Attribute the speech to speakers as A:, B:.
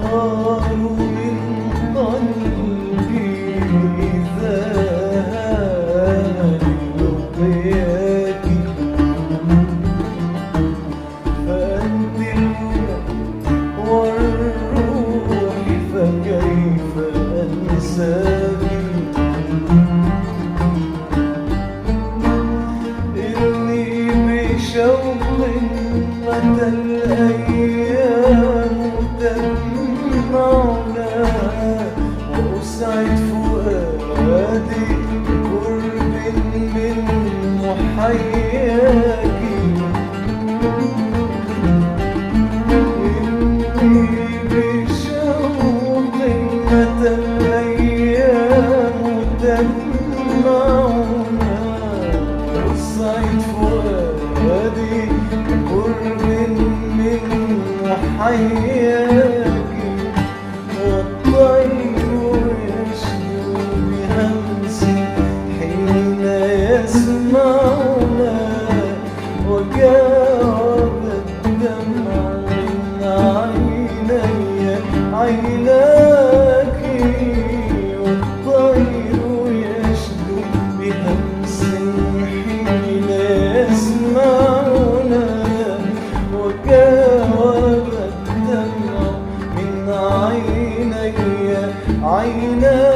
A: تغار من قلبي إذا هان لقياك، فأنت الروح والروح فكيف أنساك. إني بشوق متى الأيام تجمعنا، وأسعد فؤادي بقرب من محياك. إني بشوق متى الأيام تجمعنا، وأسعد فؤادي بقرب من محياك. والطير يشدو بهمسي حين يسمعنا، وجاب الدمع من عيني عيناك. والطير يشدو بهمسي حين يسمعنا، وجاب الدمع من عيني عيناك.